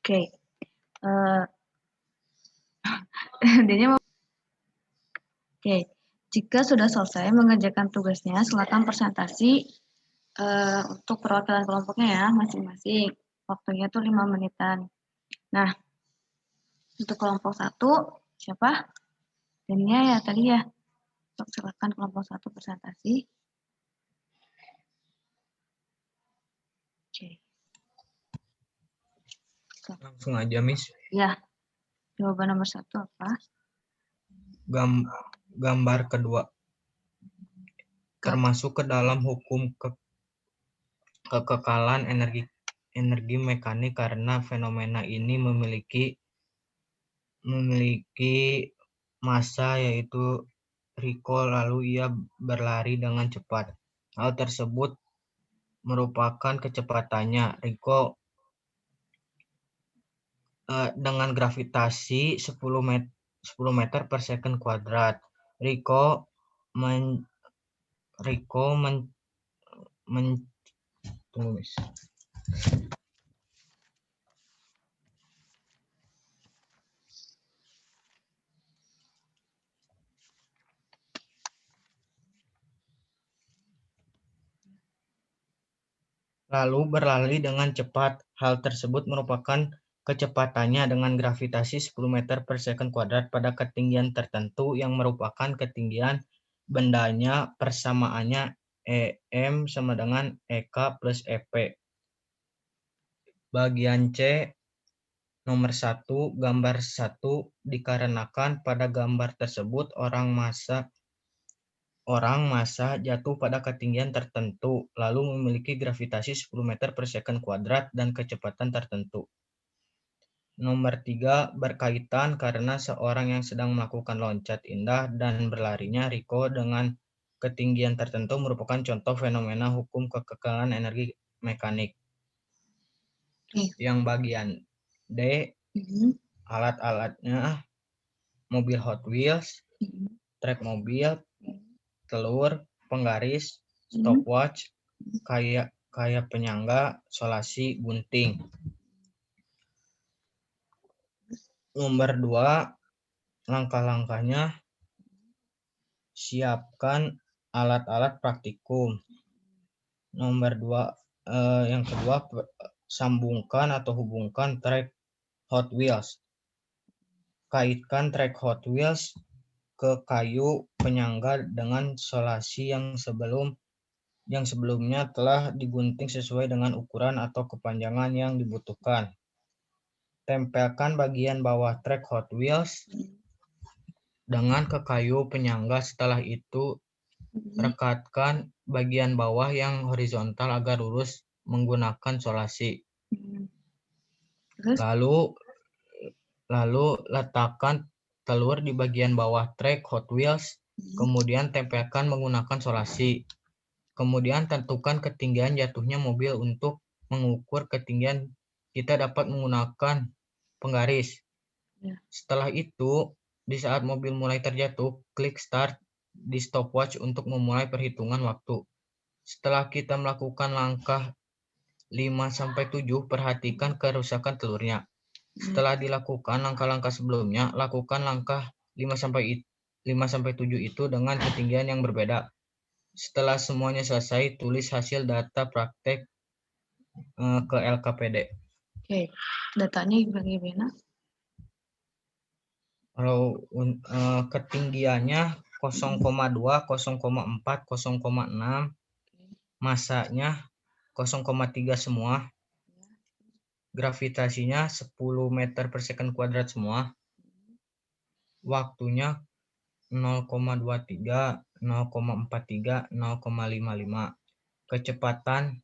Oke. Dia mau. Oke. Jika sudah selesai mengerjakan tugasnya, silakan presentasi untuk perwakilan kelompoknya ya, masing-masing. Waktunya tuh 5 menitan. Nah, untuk kelompok 1, siapa? Dania ya tadi ya. Silakan kelompok 1 presentasi. Oke. Langsung aja, Miss. Ya. Jawaban nomor 1 apa? Gambar kedua. Termasuk ke dalam hukum kekekalan energi mekanik karena fenomena ini memiliki massa yaitu Rico, lalu ia berlari dengan cepat. Hal tersebut merupakan kecepatannya. Rico dengan gravitasi 10 meter per second kuadrat. Lalu berlari dengan cepat. Hal tersebut merupakan kecepatannya dengan gravitasi 10 meter per second kuadrat pada ketinggian tertentu yang merupakan ketinggian bendanya, persamaannya EM sama dengan EK plus EP. Bagian C nomor 1, gambar 1 dikarenakan pada gambar tersebut orang massa jatuh pada ketinggian tertentu, lalu memiliki gravitasi 10 meter per second kuadrat dan kecepatan tertentu. Nomor 3, berkaitan karena seorang yang sedang melakukan loncat indah dan berlarinya Rico dengan ketinggian tertentu merupakan contoh fenomena hukum kekekalan energi mekanik. Yang bagian D, alat-alatnya mobil Hot Wheels, trek mobil, telur, penggaris, stopwatch, kayak penyangga, solasi, gunting. Nomor 2, langkah-langkahnya siapkan alat-alat praktikum. Nomor 2, yang kedua, sambungkan atau hubungkan trek Hot Wheels. Kaitkan trek Hot Wheels ke kayu penyangga dengan solasi yang sebelumnya telah digunting sesuai dengan ukuran atau kepanjangan yang dibutuhkan. Tempelkan bagian bawah trek Hot Wheels dengan ke kayu penyangga. Setelah itu, rekatkan bagian bawah yang horizontal agar lurus menggunakan solasi. Lalu letakkan telur di bagian bawah trek Hot Wheels, kemudian tempelkan menggunakan solasi. Kemudian tentukan ketinggian jatuhnya mobil. Untuk mengukur ketinggian, kita dapat menggunakan penggaris. Setelah itu, di saat mobil mulai terjatuh, klik start di stopwatch untuk memulai perhitungan waktu. Setelah kita melakukan langkah 5-7, perhatikan kerusakan telurnya. Setelah dilakukan langkah-langkah sebelumnya, lakukan langkah 5-7 itu dengan ketinggian yang berbeda. Setelah semuanya selesai, tulis hasil data praktek ke LKPD. Oke, datanya bagaimana? Kalau ketinggiannya 0,2, 0,4, 0,6, masanya 0,3 semua, gravitasinya 10 meter per second kuadrat semua, waktunya 0,23, 0,43, 0,55, kecepatan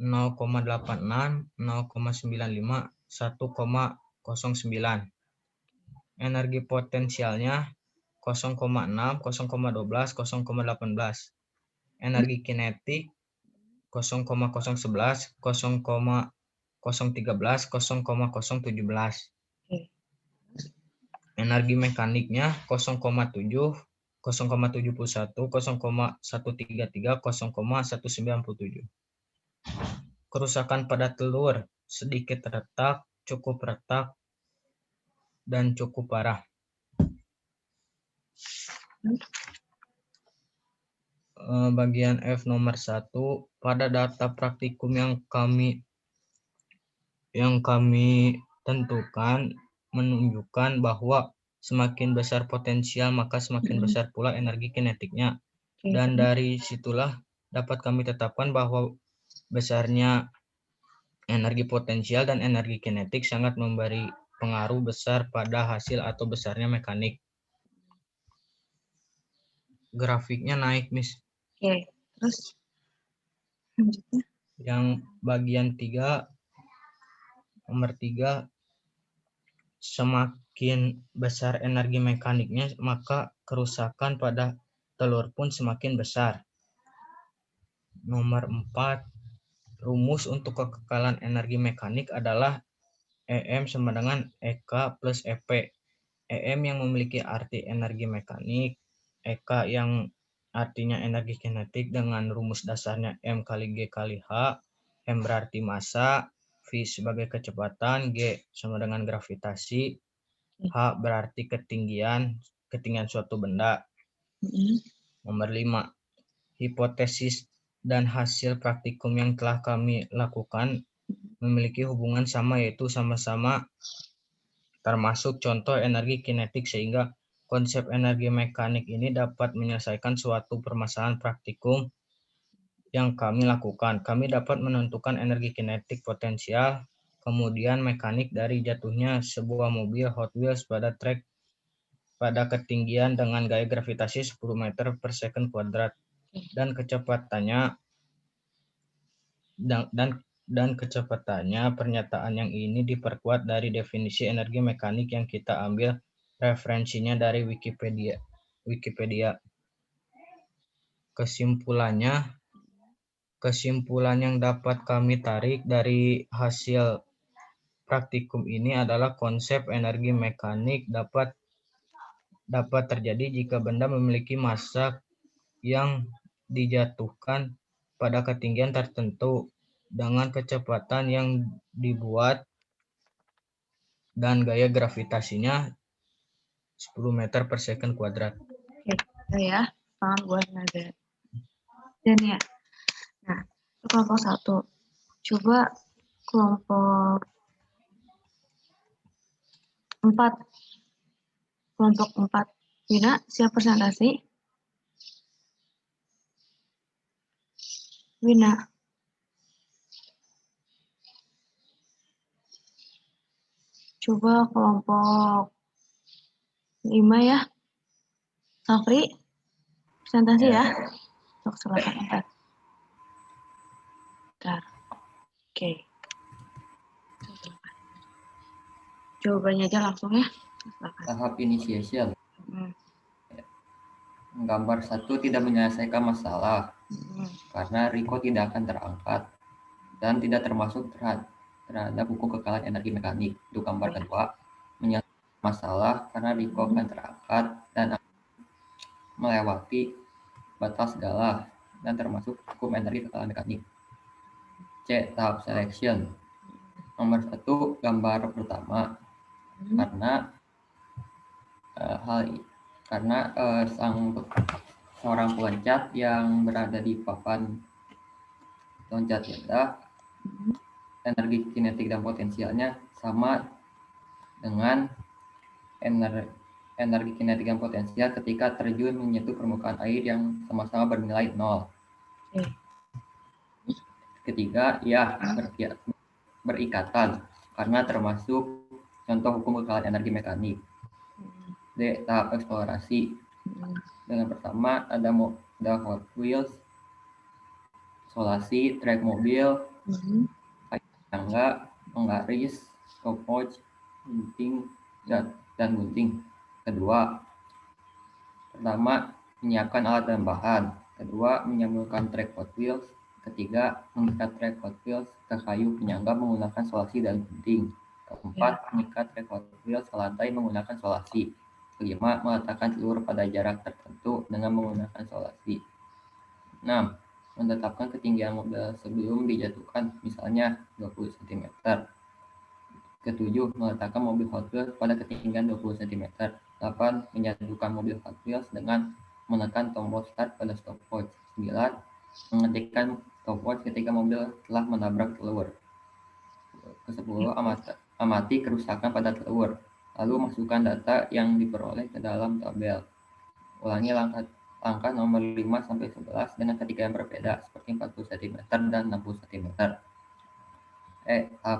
0,86, 0,95, 1,09. Energi potensialnya 0,6, 0,12, 0,18. Energi kinetik 0,011, 0,013, 0,017. Energi mekaniknya 0,7, 0,71, 0,133, 0,197. Kerusakan pada telur sedikit retak cukup retak, dan cukup parah. Bagian F nomor 1, pada data praktikum yang kami tentukan menunjukkan bahwa semakin besar potensial maka semakin besar pula energi kinetiknya. Dan dari situlah dapat kami tetapkan bahwa besarnya energi potensial dan energi kinetik sangat memberi pengaruh besar pada hasil atau besarnya mekanik. Grafiknya naik, Miss. Oke, terus lanjutnya. Yang bagian 3, nomor 3, semakin besar energi mekaniknya, maka kerusakan pada telur pun semakin besar. Nomor 4, rumus untuk kekekalan energi mekanik adalah EM sama dengan EK plus EP. EM yang memiliki arti energi mekanik, EK yang artinya energi kinetik dengan rumus dasarnya M kali G kali H. M berarti massa, V sebagai kecepatan, G sama dengan gravitasi, H berarti ketinggian suatu benda. Nomor 5, hipotesis dan hasil praktikum yang telah kami lakukan memiliki hubungan sama, yaitu sama-sama termasuk contoh energi kinetik, sehingga konsep energi mekanik ini dapat menyelesaikan suatu permasalahan praktikum yang kami lakukan. Kami dapat menentukan energi kinetik potensial, kemudian mekanik dari jatuhnya sebuah mobil Hot Wheels pada trek pada ketinggian dengan gaya gravitasi 10 meter per second kuadrat, dan kecepatannya pernyataan yang ini diperkuat dari definisi energi mekanik yang kita ambil referensinya dari Wikipedia. Kesimpulan yang dapat kami tarik dari hasil praktikum ini adalah konsep energi mekanik dapat terjadi jika benda memiliki massa yang dijatuhkan pada ketinggian tertentu dengan kecepatan yang dibuat dan gaya gravitasinya 10 meter per second kuadrat. Oke, ya, paham buat nada. Dan ya, nah, kelompok 1. Coba kelompok 4. Kelompok 4. Wina, siap presentasi? Wina. Coba kelompok 5 ya. Safri, presentasi ya. Untuk silakan 4. Bentar. Oke. Jawabannya aja langsung ya. Silakan. Tahap initiation. Gambar 1 tidak menyelesaikan masalah karena Riko tidak akan terangkat dan tidak termasuk terhadap buku kekalahan energi mekanik. Untuk gambar kedua, menyelesaikan masalah karena Riko akan terangkat dan melewati batas skala dan termasuk hukum energi kekalahan mekanik. C. Tahap selection. Nomor 1, gambar pertama, karena seorang peloncat yang berada di papan loncat rendah, energi kinetik dan potensialnya sama dengan energi kinetik dan potensial ketika terjun menyentuh permukaan air yang sama-sama bernilai 0. Ketiga, ya berikatan karena termasuk contoh hukum kekalahan energi mekanik. D. Tahap eksplorasi. Dengan pertama ada Hot Wheels, solasi, trek mobil, tangga, penggaris, stopwatch, gunting, dan gunting. Kedua, pertama menyiapkan alat dan bahan. Kedua, menyambungkan trek Hot Wheels. Ketiga, mengikat trek Hot Wheels ke kayu penyangga menggunakan solasi dan gunting. Keempat, mengikat trek Hot Wheels ke lantai menggunakan solasi. Kelima, meletakkan telur pada jarak tertentu dengan menggunakan solasi. 6. Menetapkan ketinggian mobil sebelum dijatuhkan, misalnya 20 cm. Ketujuh, meletakkan mobil Hot Wheels pada ketinggian 20 cm. 8. Menyatukan mobil Hot Wheels dengan menekan tombol start pada stopwatch. 9. Menghentikan stopwatch ketika mobil telah menabrak telur. Ke-10. Amati kerusakan pada telur. Lalu masukkan data yang diperoleh ke dalam tabel. Ulangi langkah nomor 5 sampai 11 dengan ketinggian yang berbeda seperti 40 cm dan 60 cm.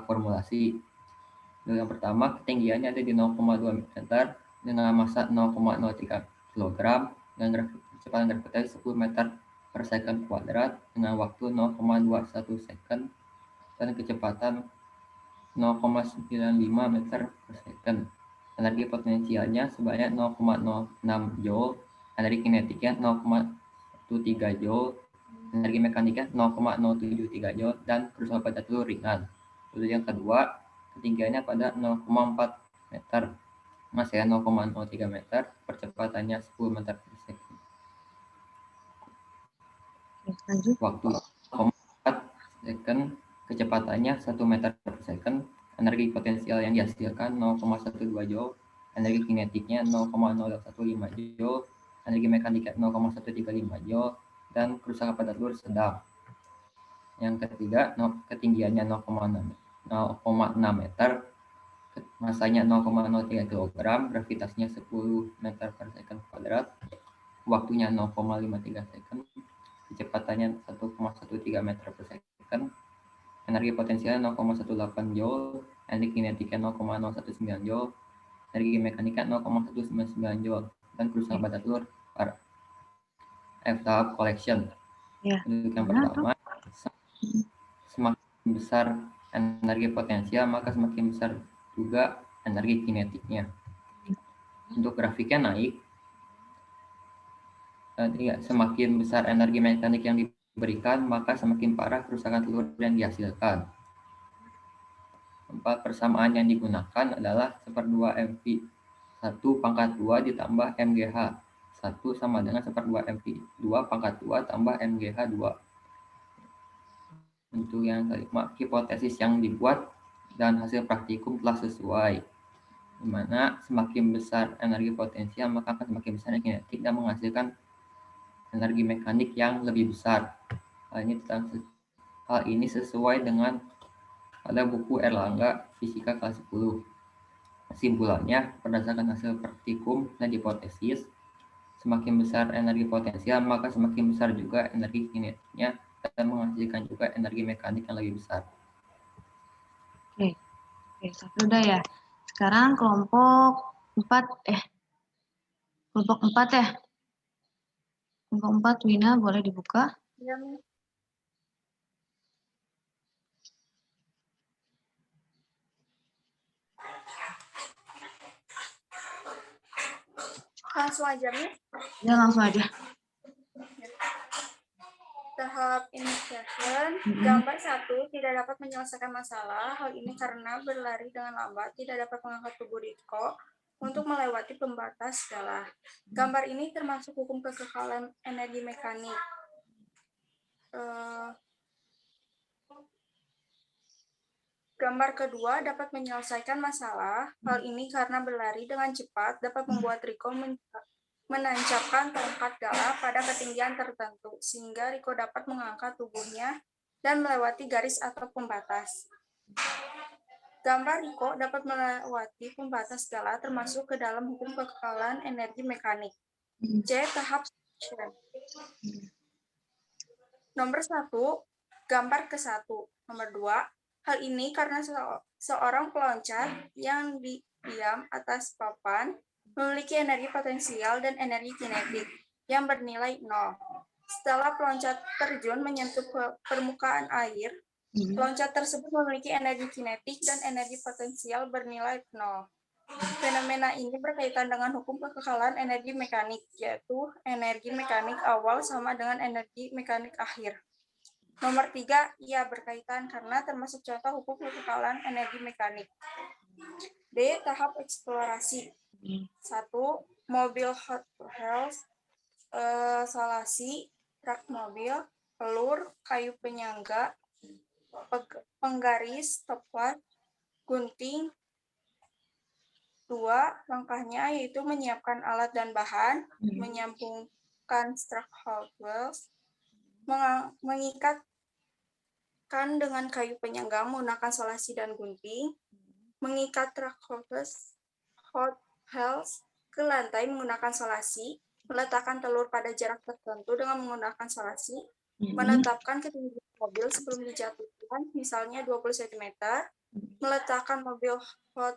Formulasi. Yang pertama, ketinggiannya ada di 0,2 meter dengan massa 0,03 kg dengan kecepatan gravitasi 10 meter per second kuadrat dengan waktu 0,21 second dan kecepatan 0,95 meter per second. Energi potensialnya sebanyak 0,06 joule, energi kinetiknya 0,13 joule, energi mekaniknya 0,073 joule, dan kerusakan pada telur ringan. Lalu yang kedua, ketinggiannya pada 0,4 meter, masanya 0,03 meter, percepatannya 10 meter per second. Lanjut. Waktu 0,4 second, kecepatannya 1 meter per second, energi potensial yang dihasilkan 0,12 joule, energi kinetiknya 0,015 joule, energi mekaniknya 0,135 joule, dan kerusakan pada telur sedang. Yang ketiga, ketinggiannya 0,6 meter, masanya 0,03 kg, gravitasinya 10 meter per second kuadrat, waktunya 0,53 second, kecepatannya 1,13 meter per second, energi potensialnya 0,18 joule, energi kinetiknya 0,019 joule, energi mekanika 0,199 joule, dan kerusakan pada telur tahap collection. Ya. Untuk yang pertama, semakin besar energi potensial, maka semakin besar juga energi kinetiknya. Untuk grafiknya naik, semakin besar energi mekanik yang diberikan, maka semakin parah kerusakan telur yang dihasilkan. 4. Persamaan yang digunakan adalah 1/2 mv 1 pangkat 2 ditambah mgh 1 sama dengan 1/2 mv 2 pangkat 2 tambah mgh 2. Untuk yang kelima, hipotesis yang dibuat dan hasil praktikum telah sesuai, di mana semakin besar energi potensial maka akan semakin besar energi kinetik dan menghasilkan energi mekanik yang lebih besar. Hal ini sesuai dengan pada buku Erlangga Fisika kelas 10. Kesimpulannya, berdasarkan hasil praktikum dan hipotesis, semakin besar energi potensial maka semakin besar juga energi kinetiknya dan menghasilkan juga energi mekanik yang lebih besar. Oke, tapi udah ya. Sekarang kelompok 4 ya. Kelompok 4, Wina boleh dibuka. Ya, langsung aja, Mi. Ya, langsung aja. Tahap initiation, gambar 1 tidak dapat menyelesaikan masalah. Hal ini karena berlari dengan lambat tidak dapat mengangkat tubuh Riko untuk melewati pembatas skala. Gambar ini termasuk hukum kekekalan energi mekanik. Gambar kedua dapat menyelesaikan masalah. Hal ini karena berlari dengan cepat dapat membuat Riko menancapkan tongkat gala pada ketinggian tertentu, sehingga Riko dapat mengangkat tubuhnya dan melewati garis atau pembatas. Gambar Riko dapat melewati pembatas gala termasuk ke dalam hukum kekekalan energi mekanik. C. Tahap solution. Nomor 1, gambar ke-1. Nomor 2, hal ini karena seorang peloncat yang diam atas papan memiliki energi potensial dan energi kinetik yang bernilai 0. Setelah peloncat terjun menyentuh permukaan air, peloncat tersebut memiliki energi kinetik dan energi potensial bernilai 0. Fenomena ini berkaitan dengan hukum kekekalan energi mekanik, yaitu energi mekanik awal sama dengan energi mekanik akhir. Nomor 3, ia berkaitan karena termasuk contoh hukum kekekalan energi mekanik. D. Tahap eksplorasi. 1. Mobil Hot Wheels, salasi, rak mobil, pelur, kayu penyangga, penggaris, stopwatch, gunting. 2. Langkahnya yaitu menyiapkan alat dan bahan, menyambungkan strap Hot Wheels, mengikatkan dengan kayu penyangga menggunakan solasi dan gunting, mengikat truk Hot Wheels ke lantai menggunakan solasi, meletakkan telur pada jarak tertentu dengan menggunakan solasi, menetapkan ketinggian mobil sebelum dijatuhkan, misalnya 20 cm, meletakkan mobil Hot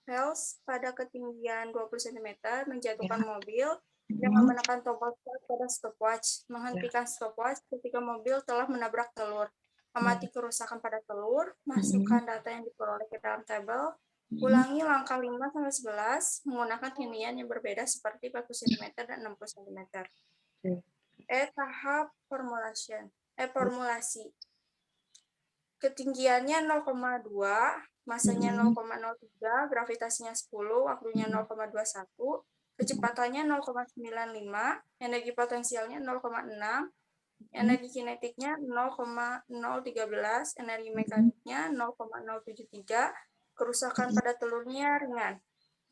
Wheels pada ketinggian 20 cm, menjatuhkan mobil dengan menekan tombol start pada stopwatch, menghentikan stopwatch ketika mobil telah menabrak telur, amati kerusakan pada telur, masukkan data yang diperoleh ke dalam tabel, ulangi langkah 5-11 menggunakan ketinggian yang berbeda seperti 40 cm dan 60 cm. Tahap formulasi. Ketinggiannya 0,2, masanya 0,03, gravitasinya 10, waktunya 0,21, kecepatannya 0,95, energi potensialnya 0,6, energi kinetiknya 0,013, energi mekaniknya 0,073, kerusakan pada telurnya ringan.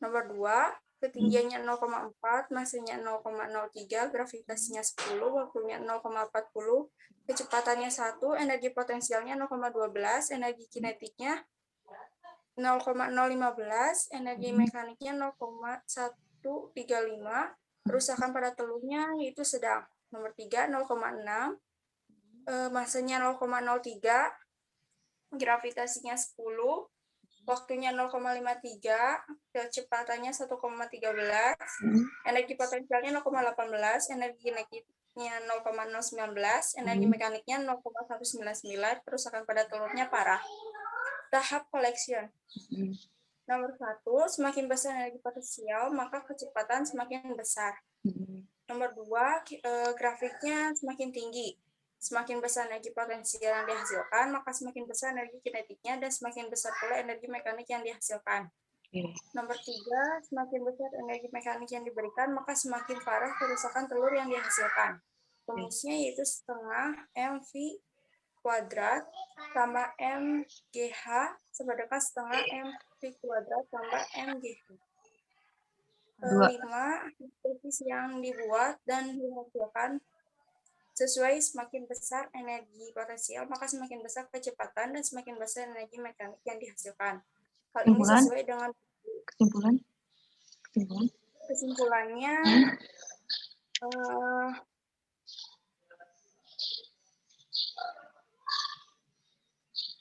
Nomor 2, ketinggiannya 0,4, masanya 0,03, gravitasinya 10, waktunya 0,40, kecepatannya 1, energi potensialnya 0,12, energi kinetiknya 0,015, energi mekaniknya 0,135, kerusakan pada telurnya yaitu sedang. Nomor 3, 0,6, masanya 0,03, gravitasinya 10, waktunya 0,53, kecepatannya 1,13, energi potensialnya 0,18, energi kinetiknya 0,019, energi mekaniknya 0,199, kerusakan pada telurnya parah. Tahap collection. Nomor 1, semakin besar energi potensial, maka kecepatan semakin besar. Nomor 2, grafiknya semakin tinggi. Semakin besar energi potensial yang dihasilkan, maka semakin besar energi kinetiknya dan semakin besar pula energi mekanik yang dihasilkan. Nomor 3, semakin besar energi mekanik yang diberikan, maka semakin parah kerusakan telur yang dihasilkan. Rumusnya yaitu setengah mv kuadrat tambah mgh sebandingkan setengah mv kuadrat tambah mgh. 5, hipotesis yang dibuat dan dihasilkan sesuai semakin besar energi potensial, maka semakin besar kecepatan dan semakin besar energi mekanik yang dihasilkan. Hal ini sesuai dengan kesimpulannya.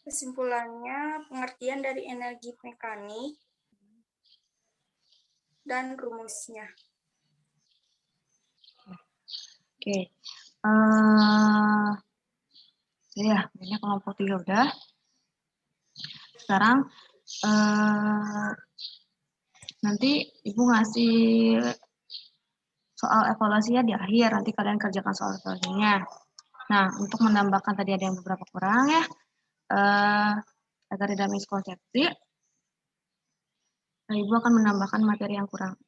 Kesimpulannya, pengertian dari energi mekanik dan rumusnya. Oke. Ya, ini kelompok 3 udah. Sekarang nanti Ibu ngasih soal evaluasinya di akhir, nanti kalian kerjakan soal evaluasinya. Nah, untuk menambahkan tadi ada yang beberapa kurang ya, agar tidak miskonsepsi, Ibu akan menambahkan materi yang kurang.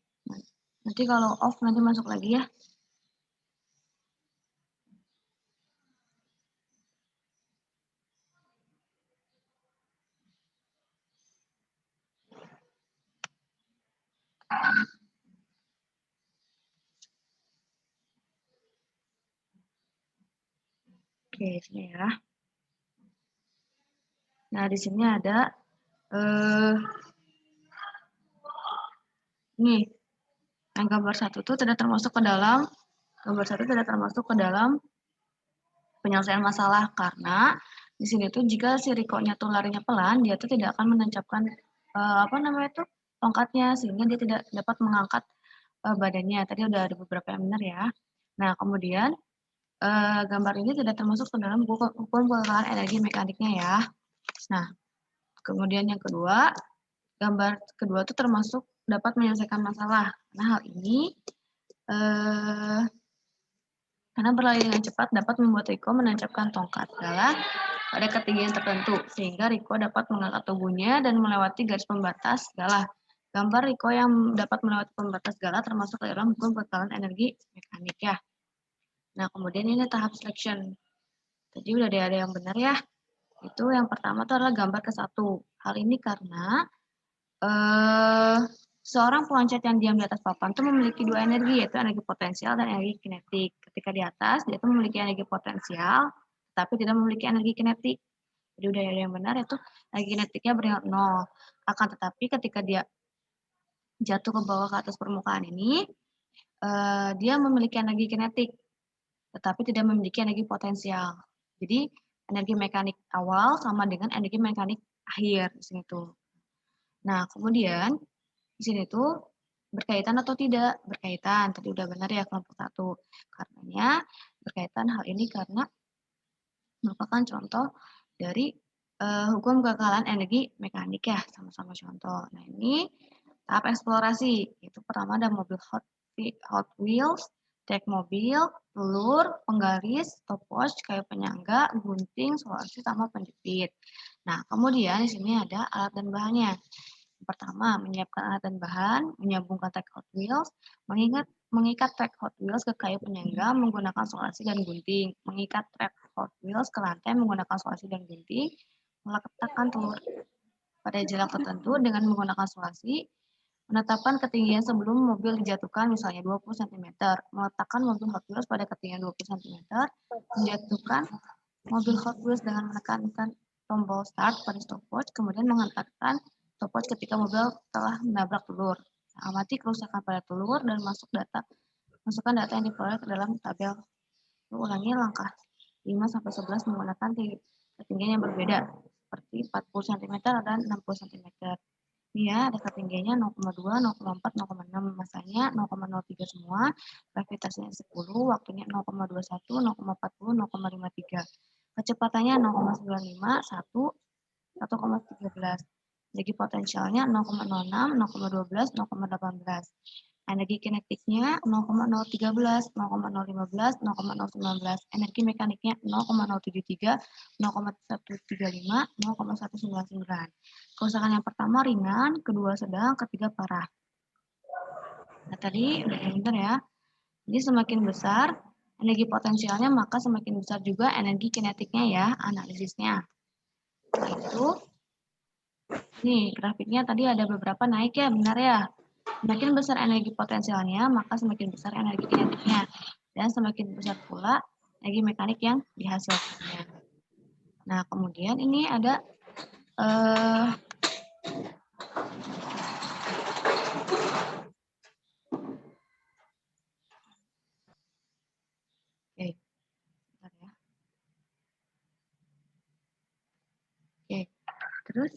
Nanti kalau off nanti masuk lagi ya. Oke, sini ya. Nah, di sini ada nih, yang gambar 1 itu tidak termasuk ke dalam penyelesaian masalah karena di sini tuh jika si Riko-nya tuh larinya pelan, dia tuh tidak akan menancapkan tongkatnya sehingga dia tidak dapat mengangkat badannya. Tadi udah ada beberapa yang benar ya. Nah, kemudian gambar ini tidak termasuk ke dalam hukum pengelolaan energi mekaniknya ya. Nah, kemudian yang kedua, gambar kedua itu termasuk dapat menyelesaikan masalah. Nah, hal ini karena berlari dengan cepat dapat membuat Riko menancapkan tongkat galah pada ketinggian tertentu, sehingga Riko dapat mengangkat tubuhnya dan melewati garis pembatas galah. Gambar Riko yang dapat melewati pembatas galah termasuk dalam hukum pengelolaan energi mekanik ya. Nah, kemudian ini tahap selection. Tadi udah ada yang benar ya. Itu yang pertama itu adalah gambar ke-1. Hal ini karena seorang peloncat yang diam di atas papan itu memiliki dua energi, yaitu energi potensial dan energi kinetik. Ketika di atas, dia itu memiliki energi potensial, tapi tidak memiliki energi kinetik. Jadi udah ada yang benar, yaitu energi kinetiknya bernilai 0. Akan tetapi ketika dia jatuh ke bawah ke atas permukaan ini, dia memiliki energi kinetik, tetapi tidak memiliki energi potensial. Jadi energi mekanik awal sama dengan energi mekanik akhir di sini tuh. Nah, kemudian di sini tuh berkaitan atau tidak? Berkaitan. Tadi udah benar ya kelompok 1. Karenanya berkaitan hal ini karena merupakan contoh dari hukum kekekalan energi mekanik ya, sama-sama contoh. Nah, ini tahap eksplorasi. Itu pertama ada mobil Hot Wheels, trek mobil, telur, penggaris, stopwatch, kayu penyangga, gunting, solasi, sama penjepit. Nah, kemudian di sini ada alat dan bahannya. Yang pertama, menyiapkan alat dan bahan, menyambungkan trek Hot Wheels, mengikat trek Hot Wheels ke kayu penyangga menggunakan solasi dan gunting, mengikat trek Hot Wheels ke lantai menggunakan solasi dan gunting, meletakkan telur pada jarak tertentu dengan menggunakan solasi, menetapkan ketinggian sebelum mobil dijatuhkan misalnya 20 cm, meletakkan mobil Hot Wheels pada ketinggian 20 cm, menjatuhkan mobil Hot Wheels dengan menekankan tombol start pada stopwatch, kemudian menghantarkan stopwatch ketika mobil telah menabrak telur. Amati kerusakan pada telur dan masukkan data yang diperoleh ke dalam tabel. Ulangi langkah 5-11 menggunakan ketinggian yang berbeda, seperti 40 cm dan 60 cm. Ya, ada ketinggiannya 0,2, 0,4, 0,6, masanya 0,03 semua, gravitasinya 10, waktunya 0,21, 0,40, 0,53. Kecepatannya 0,95, 1, 1,13. Energi potensialnya 0,06, 0,12, 0,18. Energi kinetiknya 0,013, 0,015, 0,019. Energi mekaniknya 0,073, 0,135, 0,199. Kerusakan yang pertama ringan, kedua sedang, ketiga parah. Nah, tadi udah pintar ya. Jadi semakin besar energi potensialnya, maka semakin besar juga energi kinetiknya ya, analisisnya. Nah, itu nih grafiknya tadi ada beberapa naik ya, benar ya. Semakin besar energi potensialnya, maka semakin besar energi kinetiknya. Dan semakin besar pula energi mekanik yang dihasilkannya. Nah, kemudian ini ada oke, bentar ya. Oke, terus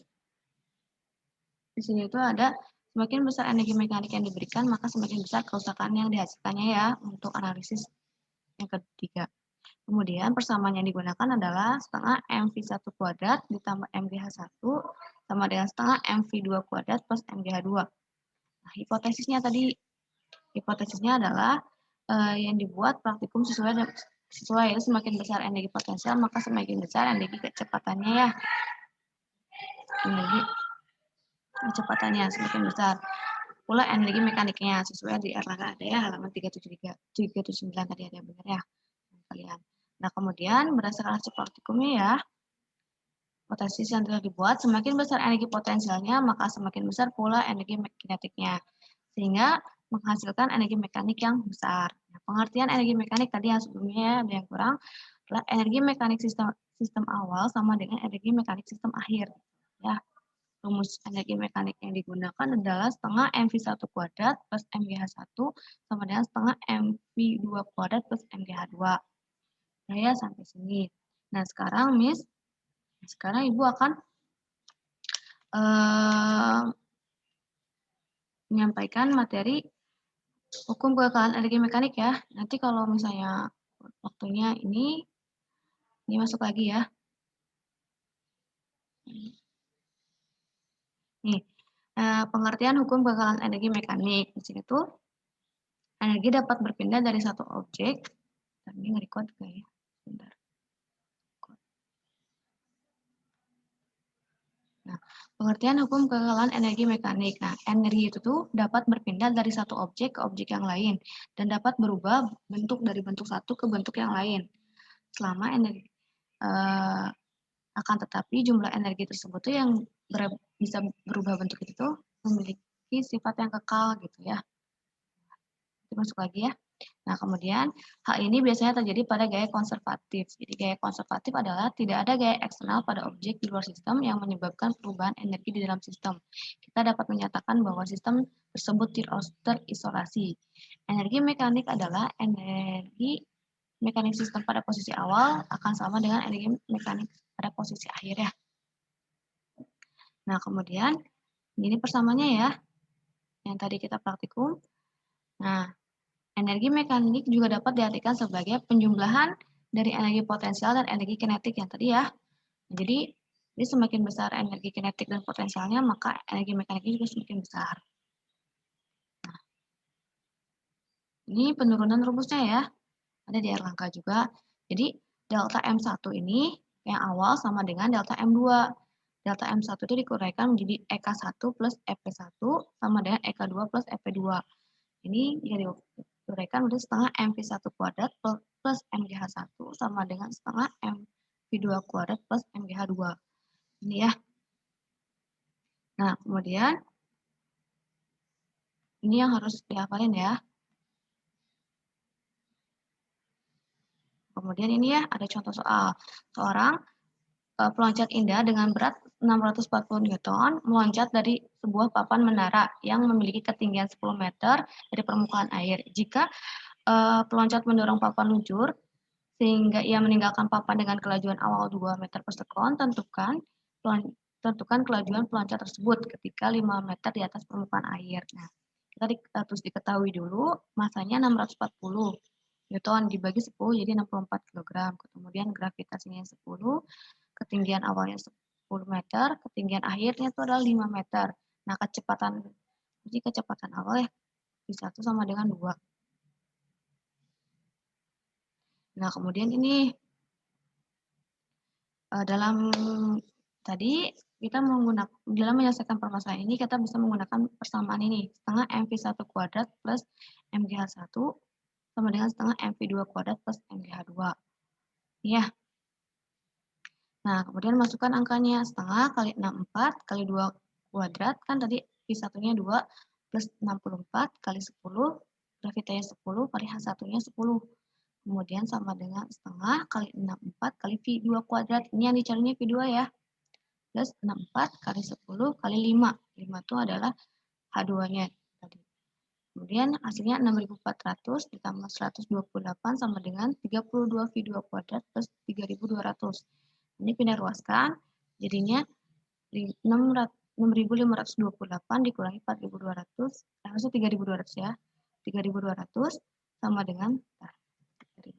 di sini itu ada semakin besar energi mekanik yang diberikan, maka semakin besar kerusakan yang dihasilkannya ya untuk analisis yang ketiga. Kemudian persamaan yang digunakan adalah setengah MV1 kuadrat ditambah MGH1 sama dengan setengah MV2 kuadrat plus MGH2. Nah, hipotesisnya adalah yang dibuat praktikum sesuai ya, semakin besar energi potensial maka semakin besar energi kecepatannya ya. Energi kecepatannya semakin besar. Pula energi mekaniknya sesuai di Erlangga ada ya, halaman 379 tadi ada yang benar ya kalian. Nah, kemudian berdasarkan hasil praktikumnya ya, hipotesis yang telah dibuat, semakin besar energi potensialnya, maka semakin besar pula energi kinetiknya, sehingga menghasilkan energi mekanik yang besar. Nah, pengertian energi mekanik tadi yang sebelumnya ada yang kurang, adalah energi mekanik sistem awal sama dengan energi mekanik sistem akhir. Ya, rumus energi mekanik yang digunakan adalah setengah MV1 kuadrat plus MGH1 sama dengan setengah MV2 kuadrat plus MGH2. Nah, ya, sampai sini. Nah, sekarang Ibu akan menyampaikan materi hukum kekekalan energi mekanik ya. Nanti kalau misalnya waktunya ini masuk lagi ya. Nih, pengertian hukum kekekalan energi mekanik. Di sini tuh energi dapat berpindah dari satu objek. Ini nge-record ya. Bentar. Nah, pengertian hukum kekekalan energi mekanik. Nah, energi itu tuh dapat berpindah dari satu objek ke objek yang lain dan dapat berubah bentuk dari bentuk satu ke bentuk yang lain. Selama energi Akan tetapi jumlah energi tersebut tuh yang bisa berubah bentuk itu memiliki sifat yang kekal gitu ya. Itu masuk lagi ya. Nah, kemudian hal ini biasanya terjadi pada gaya konservatif. Jadi gaya konservatif adalah tidak ada gaya eksternal pada objek di luar sistem yang menyebabkan perubahan energi di dalam sistem. Kita dapat menyatakan bahwa sistem tersebut terisolasi. Energi mekanik adalah energi mekanik sistem pada posisi awal akan sama dengan energi mekanik pada posisi akhir ya. Nah, kemudian ini persamaannya ya, yang tadi kita praktikum. Nah, energi mekanik juga dapat diartikan sebagai penjumlahan dari energi potensial dan energi kinetik yang tadi ya. Jadi semakin besar energi kinetik dan potensialnya, maka energi mekaniknya juga semakin besar. Nah, ini penurunan rumusnya ya, ada di Erlangga juga. Jadi delta M1 ini yang awal sama dengan delta M2. Delta M1 itu dikuraikan menjadi EK1 plus EP1 sama dengan EK2 plus EP2. Ini jadi diuraikan menjadi setengah MV1 kuadrat plus MGH1 sama dengan setengah MV2 kuadrat plus MGH2. Ini ya. Nah, kemudian ini yang harus dihafalin ya. Kemudian ini ya, ada contoh soal. Seorang peloncat indah dengan berat 640 Newton meloncat dari sebuah papan menara yang memiliki ketinggian 10 meter dari permukaan air. Jika peloncat mendorong papan luncur sehingga ia meninggalkan papan dengan kelajuan awal 2 meter per sekon, tentukan kelajuan peloncat tersebut ketika 5 meter di atas permukaan air. Nah, kita harus diketahui dulu masanya 640 Newton dibagi 10 jadi 64 kg. Kemudian gravitasinya 10, ketinggian awalnya 10 meter, ketinggian akhirnya itu adalah 5 meter. Nah, kecepatan awal ya, V1 sama dengan 2. Nah, kemudian ini dalam tadi kita dalam menyelesaikan permasalahan ini kita bisa menggunakan persamaan ini, setengah MV1 kuadrat plus MGH1 sama dengan setengah MV2 kuadrat plus MGH2. Ya. Nah, kemudian masukkan angkanya setengah kali 64 kali 2 kuadrat, kan tadi V1-nya 2 plus 64 kali 10, gravitanya 10 kali H1-nya 10. Kemudian sama dengan setengah kali 64 kali V2 kuadrat. Ini yang dicarinya V2 ya. Plus 64 kali 10 kali 5. 5 itu adalah H2-nya tadi. Kemudian hasilnya 6.400 ditambah 128 sama dengan 32 V2 kuadrat plus 3.200. Ini pindah ruaskan, jadinya 6.528 dikurangi 4.200, harusnya 3.200 ya. 3.200 sama dengan 3.000.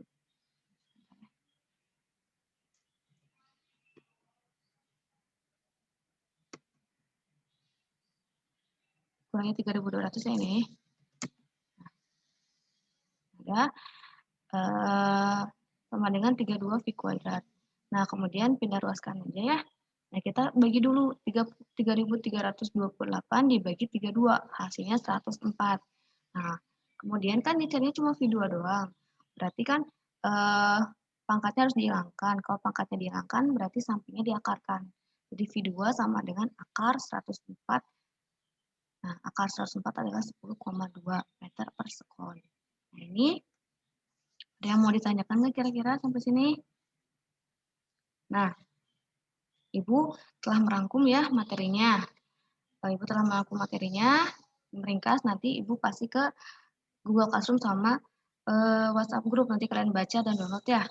Kurangi 3.200 ya ini. Ada sama dengan 32 V kuadrat. Nah, kemudian pindah ruaskan aja ya. Nah, kita bagi dulu 3.328 dibagi 32, hasilnya 104. Nah, kemudian kan dicarinya cuma V2 doang. Berarti kan pangkatnya harus dihilangkan. Kalau pangkatnya dihilangkan, berarti sampingnya diakarkan. Jadi V2 sama dengan akar 104. Nah, akar 104 adalah 10,2 meter per sekon. Nah, ini ada yang mau ditanyakan nggak kira-kira sampai sini? Nah, Ibu telah merangkum ya materinya. Kalau Ibu telah merangkum materinya, meringkas nanti Ibu kasih ke Google Classroom sama WhatsApp group. Nanti kalian baca dan download ya.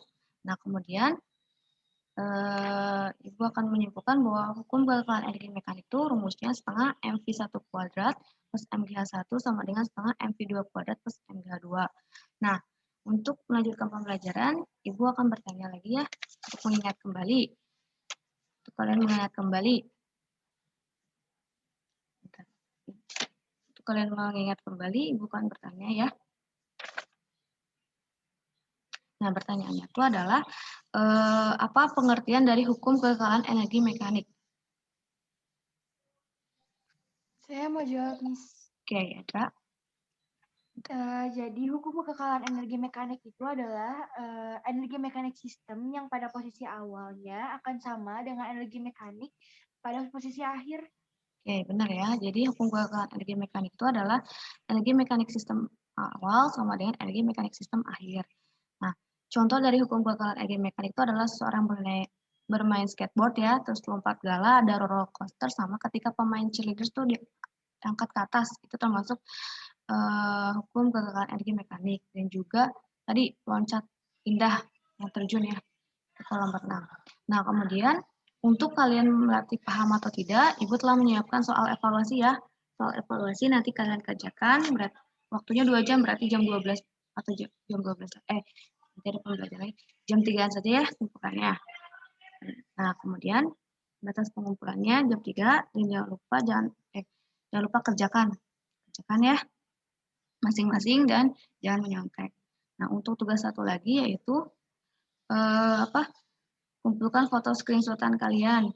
Nah, kemudian Ibu akan menyimpulkan bahwa hukum kekekalan energi mekanik itu rumusnya setengah MV1 kuadrat plus MGH1 sama dengan setengah MV2 kuadrat plus MGH2. Nah, untuk melanjutkan pembelajaran, Ibu akan bertanya lagi ya, untuk mengingat kembali. Untuk kalian mengingat kembali. Untuk kalian mengingat kembali, Ibu akan bertanya ya. Nah, pertanyaannya itu adalah, apa pengertian dari hukum kekekalan energi mekanik? Saya mau jawab, Miss. Oke, Edra. Jadi hukum kekekalan energi mekanik itu adalah energi mekanik sistem yang pada posisi awalnya akan sama dengan energi mekanik pada posisi akhir. Oke, benar ya. Jadi hukum kekekalan energi mekanik itu adalah energi mekanik sistem awal sama dengan energi mekanik sistem akhir. Nah, contoh dari hukum kekekalan energi mekanik itu adalah seorang bermain skateboard ya, terus lompat gala, ada roller coaster, sama ketika pemain cheerleaders tuh diangkat ke atas. Itu termasuk hukum kekekalan energi mekanik. Dan juga tadi loncat indah yang terjun ya ke kolam renang. Nah, kemudian untuk kalian melatih paham atau tidak, Ibu telah menyiapkan soal evaluasi ya. Soal evaluasi nanti kalian kerjakan, waktunya 2 jam, berarti jam 12 atau jam 12. Nanti ada pembelajaran lagi. Jam 3 saja ya kumpulannya. Nah, kemudian batas pengumpulannya jam 3, dan jangan lupa kerjakan ya masing-masing dan jangan menyontek. Nah, untuk tugas satu lagi yaitu kumpulkan foto screenshotan kalian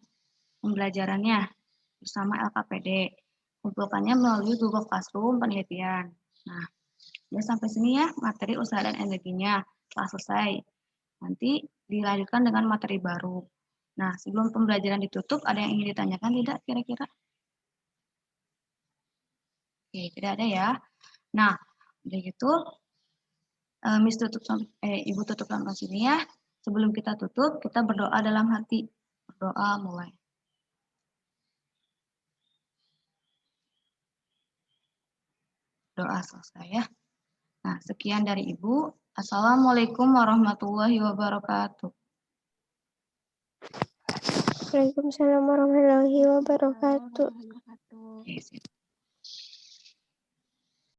pembelajarannya bersama LKPD. Kumpulkannya melalui Google Classroom penelitian. Nah, udah sampai sini ya materi usaha dan energinya telah selesai. Nanti dilanjutkan dengan materi baru. Nah, sebelum pembelajaran ditutup, ada yang ingin ditanyakan tidak kira-kira? Oke, tidak ada ya. Nah, udah gitu, Ibu tutup sampai sini ya. Sebelum kita tutup, kita berdoa dalam hati. Berdoa mulai. Doa selesai ya. Nah, sekian dari Ibu. Assalamualaikum warahmatullahi wabarakatuh. Waalaikumsalam warahmatullahi wabarakatuh. Oke, sip.